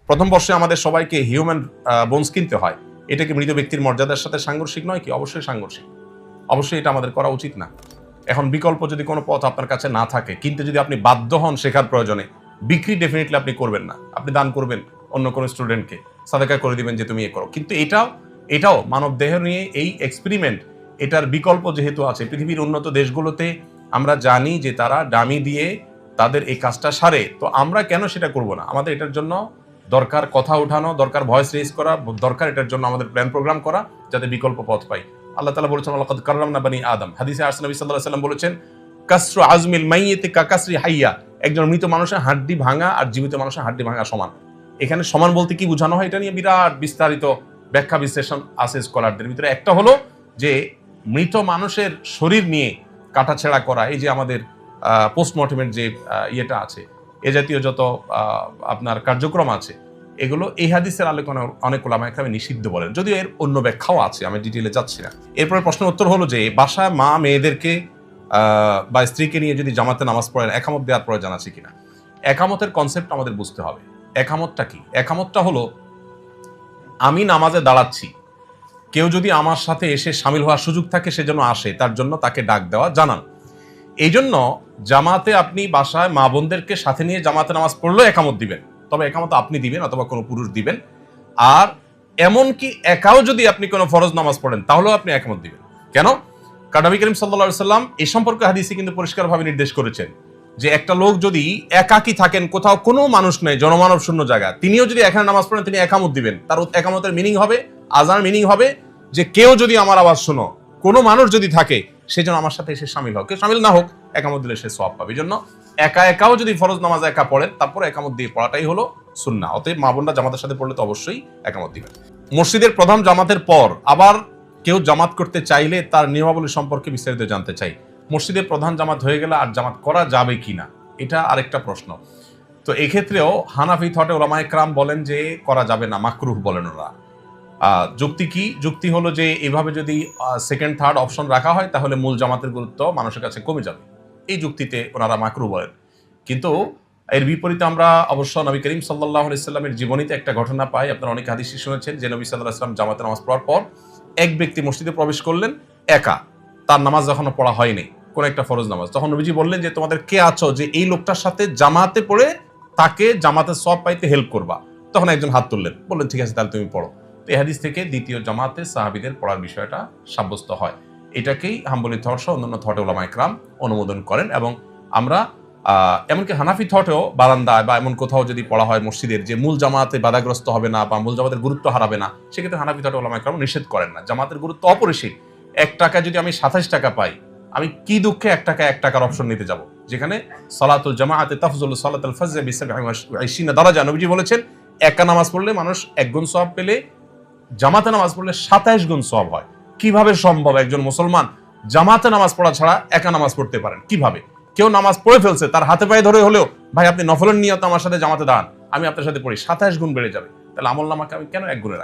প্রথম বর্ষে আমাদের সবাইকে হিউম্যান বোনস কিনতে হয়, এটা কি মৃত ব্যক্তির মর্যাদার সাথে সাংঘর্ষিক নয় কি? অবশ্যই সাংঘর্ষিক, অবশ্যই এটা আমাদের করা উচিত না। এখন বিকল্প যদি কোনো পথ আপনার কাছে না থাকে, কিন্তু যদি আপনি বাধ্য হন শেখার প্রয়োজনে, বিক্রি ডেফিনেটলি আপনি করবেন না, আপনি দান করবেন অন্য কোনো স্টুডেন্টকে, সাদাকা করে দিবেন যে তুমি এ করো। কিন্তু এটাও মানব দেহ নিয়ে এই এক্সপেরিমেন্ট, এটার বিকল্প যেহেতু আছে, পৃথিবীর উন্নত দেশগুলোতে আমরা জানি যে তারা ডামি দিয়ে তাদের এই কাজটা সারে, তো আমরা কেন সেটা করব না? আমাদের এটার জন্য দরকার কথা উঠানো, দরকার ভয়েস রেজ করা, দরকার এটার জন্য আমাদের প্ল্যান প্রোগ্রাম করা, যাতে বিকল্প পথ পাই। আল্লাহ তাআলা বলেছেন লাকাদ কাররামনা বানি আদম। হাদিসে আসছে নবী সাল্লাল্লাহু আলাইহি ওয়াসাল্লাম বলেছেন কাসরু আজমিল মাইয়িতি কাকাসরি হাইয়া, একজন মৃত মানুষের হাড্ডি ভাঙা আর জীবিত মানুষের হাড্ডি ভাঙা সমান। এখানে সমান বলতে কি বোঝানো হয়, এটা নিয়ে বিরাট বিস্তারিত ব্যাখ্যা বিশ্লেষণ আছে স্কলারদের ভিতরে। একটা হলো যে মৃত মানুষের শরীর নিয়ে কাটাছেঁড়া করা, এই যে আমাদের পোস্টমর্টেমের যে ইয়েটা আছে, এ জাতীয় যত আপনার কার্যক্রম আছে, এগুলো এই হাদিসের আলোচনা অনেক ওলামা একরাম নিষিদ্ধ বলেন, যদিও এর অন্য ব্যাখ্যাও আছে, আমি ডিটেইলে যাচ্ছি না। এরপরে প্রশ্নের উত্তর হলো যে বাসায় মা মেয়েদেরকে বা স্ত্রীকে নিয়ে যদি জামাতে নামাজ পড়েন, একামত দেওয়ার প্রয়োজন আছে কিনা? একামতের কনসেপ্ট আমাদের বুঝতে হবে। একামতটা কি? একামতটা হলো আমি নামাজে দাঁড়াচ্ছি, কেউ যদি আমার সাথে এসে শামিল হওয়ার সুযোগ থাকে সেজন্য আসে, তার জন্য তাকে ডাক দেওয়া, জানান। এই জন্য জামাতে আপনি বাসায় মা বোনদেরকে সাথে নিয়ে জামাতে নামাজ পড়লেও একামত দিবেন, তবে একামত আপনি দিবেন অথবা কোনো পুরুষ দিবেন। আর এমনকি একাও যদি আপনি কোনো ফরজ নামাজ পড়েন তাহলেও আপনি একামত দিবেন। কেন? কারণ নবী করিম সাল্লাল্লাহু আলাইহি সাল্লাম এই সম্পর্কে হাদিসে কিন্তু পরিষ্কারভাবে নির্দেশ করেছেন যে একটা লোক যদি একাকী থাকেন, কোথাও কোনো মানুষ নেই, জনমানব শূন্য জায়গা, তিনিও যদি এখানে নামাজ পড়েন তিনি একামত দিবেন। তার একামতের মিনিং হবে, আজান মিনিং হবে যে কেউ যদি আমার আওয়াজ শোনো, কোনো মানুষ যদি থাকে সে যেন আমার সাথে এসে শামিল হোক, কেউ শামিল না হোক, একামত দিলে সে সওয়াব পাবে। এই জন্য একাও যদি ফরজ নামাজ একা পড়েন, তারপর একামত দিয়ে পড়াটাই হলো সুন্নাহ। অতএব মা বোনরা জামাতের সাথে পড়লে তো অবশ্যই একামত দিবেন। মসজিদের প্রধান জামাতের পর আবার কেউ জামাত করতে চাইলে তার নিয়মাবলী সম্পর্কে বিস্তারিত জানতে চাই। মসজিদের প্রধান জামাত হয়ে গেলে আর জামাত করা যাবে কিনা, এটা আরেকটা প্রশ্ন। তো এক্ষেত্রেও হানাফি থটে ওলামায়ে কেরাম বলেন যে করা যাবে না, মাকরুহ বলেন ওরা। যুক্তি কি? যুক্তি হলো যে এভাবে যদি সেকেন্ড থার্ড অপশন রাখা হয় তাহলে মূল জামাতের গুরুত্ব মানুষের কাছে কমে যাবে, এই যুক্তিতে ওনারা মাকরুহ বলেন। কিন্তু এর বিপরীতে আমরা অবশ্য নবী করিম সাল্লাল্লাহু আলাইহি সাল্লামের জীবনীতে একটা ঘটনা পাই। আপনারা অনেক হাদিসে শুনেছেন যে নবী সাল্লাল্লাহু আলাইহি সাল্লাম জামাতে নামাজ পড়ার পর এক ব্যক্তি মসজিদে প্রবেশ করলেন একা, তার নামাজ যখন পড়া হয়নি, কোন একটা ফরজ নামাজ, তখন নবীজি বললেন যে তোমাদের কে আছো যে এই লোকটার সাথে জামাতে পড়ে তাকে জামাতের সওয়াব পাইতে হেল্প করবা? তখন একজন হাত তুললেন, বললেন ঠিক আছে তাহলে তুমি পড়ো। তো এই হাদিস থেকে দ্বিতীয় জামাতে সাহাবীদের পড়ার বিষয়টা সাব্যস্ত হয়। এটাকেই হাম্বলি থট সহ অন্যান্য থটে ওলামায়ে কেরাম অনুমোদন করেন। এবং আমরা এমনকি হানাফি থটেও বারান্দায় বা এমন কোথাও যদি পড়া হয় মসজিদের, যে মূল জামাতে বাধাগ্রস্ত হবে না বা মূল জামাতের গুরুত্ব হারাবে না, সেক্ষেত্রে হানাফি থটে ওলামায়ে কেরাম নিষেধ করেন না। জামাতের গুরুত্ব অপরিসীম। 1 টাকা যদি আমি 27 টাকা পাই, আমি কি দুঃখে 1 টাকার অপশন নিতে যাব, যেখানে সালাতুল জামাআতে তাফজুলু সালাতুল ফাজর বি 27 দারাজা। নবীজি বলেছেন একা নামাজ পড়লে মানুষ 1 গুণ সওয়াব পেলে জামাতে নামাজ পড়লে 27 গুণ সওয়াব হয়। কিভাবে সম্ভব একজন মুসলমান জামাতে নামাজ পড়া ছাড়া একা নামাজ পড়তে পারেন? কিভাবে? কেউ নামাজ পড়ে ফেলছে, তার হাতে পায়ে ধরে হলেও ভাই আপনি নফলের নিয়ত আমার সাথে জামাতে দাঁড়ান, আমি আপনার সাথে পড়ি, 27 গুণ বেড়ে যাবে। তাহলে আমল নামাকে আমি কেন 1 গুণে রাখবো?